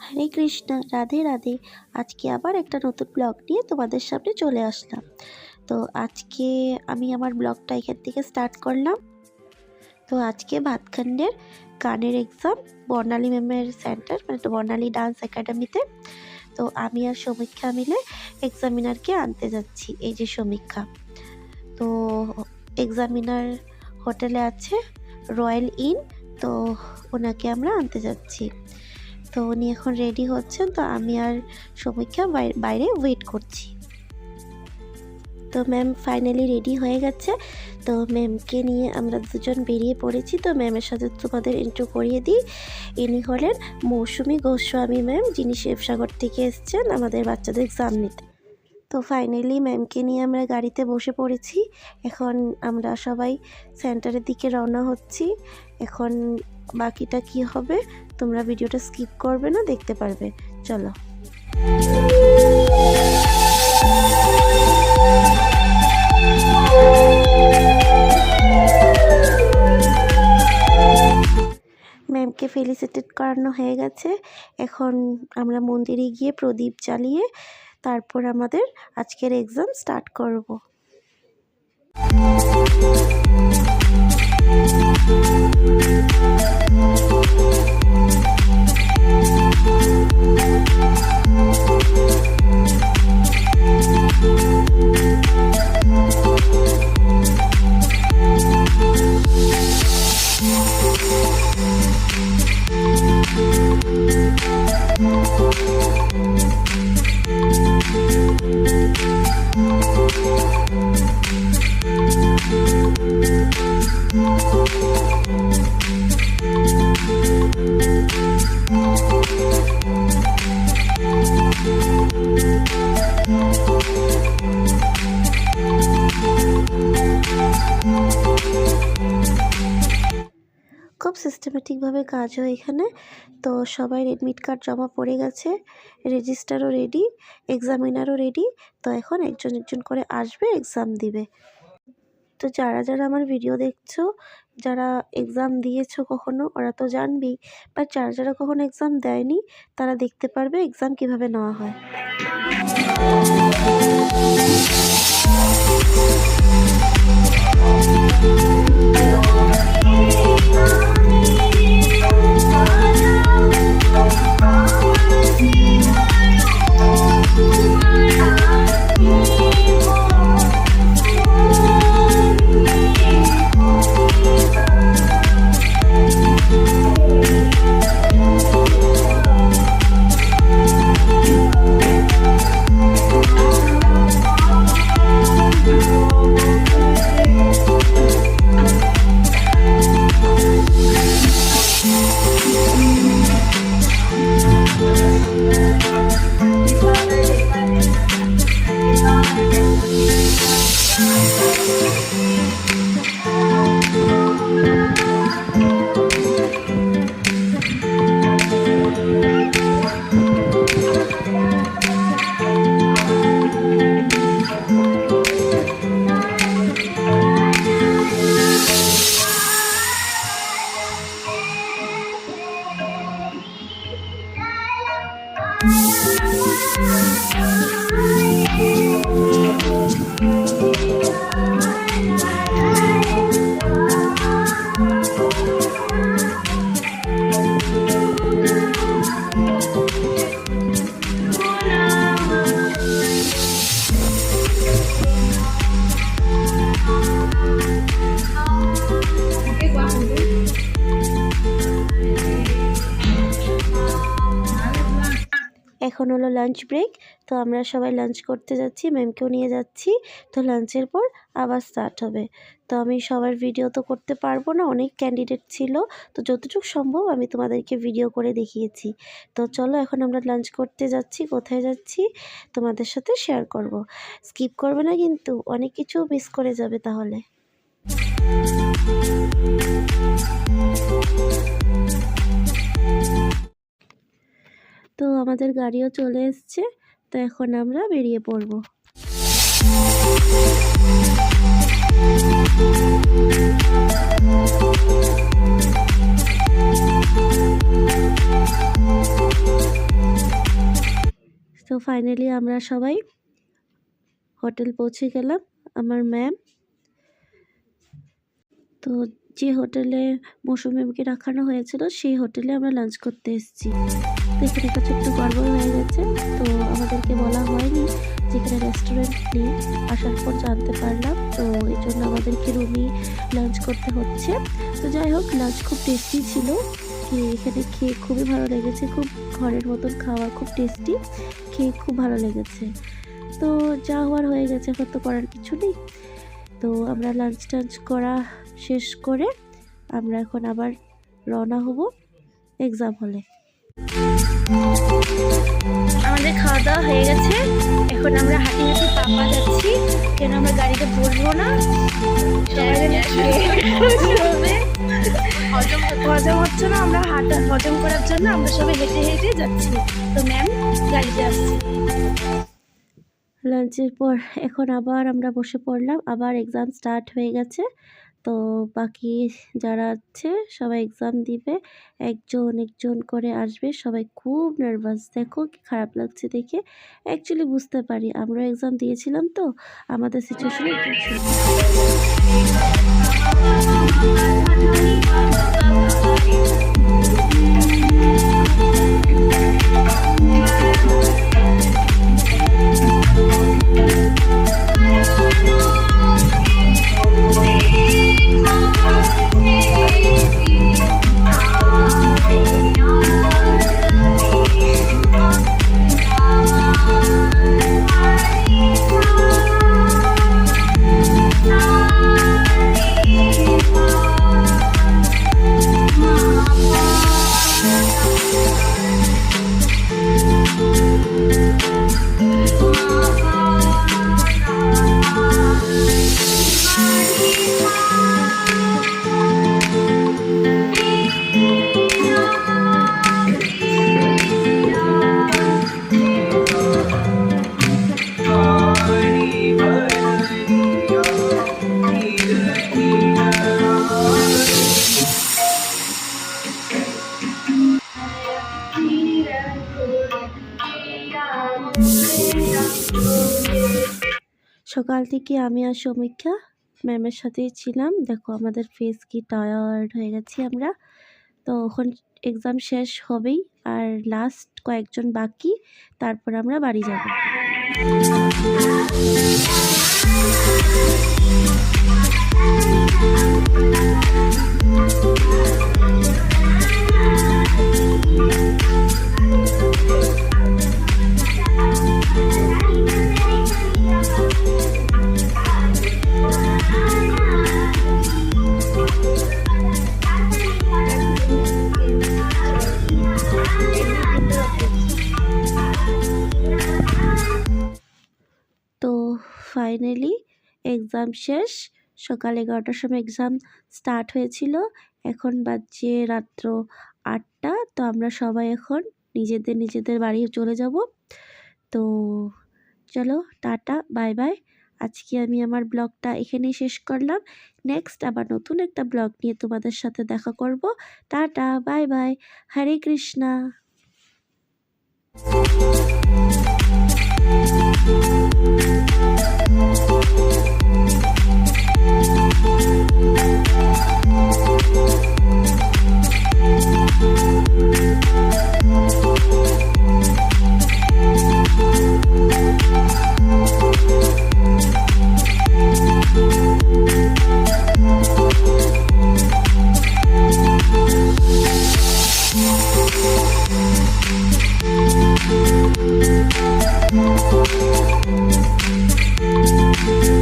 হরে কৃষ্ণ, রাধে রাধে। আজকে আবার একটা নতুন ব্লগ নিয়ে তোমাদের সামনে চলে আসলাম। তো আজকে আমি আমার ব্লগটা এখান থেকে স্টার্ট করলাম। তো আজকে ভাতখণ্ডের গানের এক্সাম বর্ণালী ম্যামের সেন্টার, মানে বর্ণালী ডান্স একাডেমিতে। তো আমি আর সমীক্ষা মিলে এক্সামিনারকে আনতে যাচ্ছি। এই যে সমীক্ষা। তো এক্সামিনার হোটেলে আছে রয়্যাল ইন, তো ওনাকে আমরা আনতে যাচ্ছি। তো উনি এখন রেডি হচ্ছেন, তো আমি আর সমীক্ষা বাইরে ওয়েট করছি। তো ম্যাম ফাইনালি রেডি হয়ে গেছে। তো ম্যামকে নিয়ে আমরা দুজন বেরিয়ে পড়েছি। তো ম্যামের সাথে তোমাদের ইন্ট্রো করিয়ে দিই। ইনি হলেন মৌসুমী গোস্বামী ম্যাম, যিনি শিবসাগর থেকে এসছেন আমাদের বাচ্চাদের এক্সাম নিতে। তো ফাইনালি ম্যামকে নিয়ে আমরা গাড়িতে বসে পড়েছি। এখন আমরা সবাই সেন্টারের দিকে রওনা হচ্ছি। এখন বাকিটা কি হবে তোমরা ভিডিওটা স্কিপ করবে না, দেখতে পারবে। চলো। ম্যামকে ফেলিসিটেট করানো হয়ে গেছে। এখন আমরা মন্দিরে গিয়ে প্রদীপ জ্বালিয়ে তারপর আমাদের আজকের এক্সাম স্টার্ট করব। খুব সিস্টেমেটিকভাবে কাজ হয় এখানে। তো সবাই এডমিট কার্ড জমা পড়ে গেছে, রেজিস্টারও রেডি, এক্সামিনারও রেডি। তো এখন একজন একজন করে আসবে, এক্সাম দিবে। তো যারা যারা আমার ভিডিও দেখছো, যারা এক্সাম দিয়েছো কখনো, ওরা তো জানবেই, বাট যারা যারা কখনো এক্সাম দেয়নি তারা দেখতে পারবে এক্সাম কিভাবে নেওয়া হয়। এখন হলো লাঞ্চ ব্রেক। তো আমরা সবাই লাঞ্চ করতে যাচ্ছি, ম্যামকেও নিয়ে যাচ্ছি। তো লাঞ্চের পর আবার স্টার্ট হবে। তো আমি সবার ভিডিও তো করতে পারবো না, অনেক ক্যান্ডিডেট ছিল। তো যতটুকু সম্ভব আমি তোমাদেরকে ভিডিও করে দেখিয়েছি। তো চলো এখন আমরা লাঞ্চ করতে যাচ্ছি। কোথায় যাচ্ছি তোমাদের সাথে শেয়ার করব। স্কিপ করবে না কিন্তু, অনেক কিছু মিস করে যাবে তাহলে। তো আমাদের গাড়িও চলে এসছে। তো এখন আমরা বেরিয়ে পড়ব। তো ফাইনালি আমরা সবাই হোটেল পৌঁছে গেলাম। আমার ম্যাম তো যে হোটেলে মৌসুমীকে রাখানো হয়েছিল সেই হোটেলে আমরা লাঞ্চ করতে এসেছি। তো এখানে একটা ছোট্ট গড়বড় হয়ে গেছে। তো আমাদেরকে বলা হয়নি যেখানে রেস্টুরেন্ট নেই, আসার পর জানতে পারলাম। তো এই জন্য আমাদেরকে রুমেই লাঞ্চ করতে হচ্ছে। তো যাই হোক, লাঞ্চ খুব টেস্টি ছিল। এখানে খেয়ে খুবই ভালো লেগেছে, খুব ঘরের মতন খাওয়া, খুব টেস্টি, খেয়ে খুব ভালো লেগেছে। তো যা হওয়ার হয়ে গেছে, এখন তো করার কিছু নেই। তো আমরা লাঞ্চ টাঞ্চ করা শেষ করে আমরা এখন আবার রওনা হব এক্সাম হলে। আমাদের খাওয়া দাওয়া হয়ে গেছে, এখন আমরা হাঁটি হাঁটি পাপা যাচ্ছি, কেন আমরা গাড়িতে বসবো না, হজম হচ্ছে না, আমরা হজম করার জন্য আমরা সবাই হেঁটে হেঁটে যাচ্ছি। তো ম্যাম গাড়িতে আসছি। লাঞ্চের পর এখন আবার আমরা বসে পড়লাম, আবার এক্সাম স্টার্ট হয়ে গেছে। তো বাকি যারা আছে সবাই এক্সাম দিবে, একজন একজন করে আসবে, সবাই খুব নার্ভাস। দেখো কি খারাপ লাগছে দেখে। অ্যাকচুয়ালি বুঝতে পারি, আমরা এক্সাম দিয়েছিলাম তো আমাদের সিচুয়েশনে সকাল থেকে আমি আর সমীক্ষা ম্যামের সাথেই ছিলাম। দেখো আমাদের ফেস কি টায়ার্ড হয়ে গেছি আমরা। তো এখন এক্সাম শেষ হবেই, আর লাস্ট কয়েকজন বাকি, তারপর আমরা বাড়ি যাব। তো ফাইনালি এক্সাম শেষ, সকাল 11টার সময় এক্সাম স্টার্ট হয়েছিল, এখন বাজছে রাত্র 8টা। তো আমরা সবাই এখন নিজেদের বাড়ি চলে যাব। তো চলো টাটা, বাই বাই। আজকে আমি আমার ব্লগটা এখানেই শেষ করলাম। নেক্সট আবার নতুন একটা ব্লগ নিয়ে তোমাদের সাথে দেখা করব। টাটা, বাই বাই, হরে কৃষ্ণা।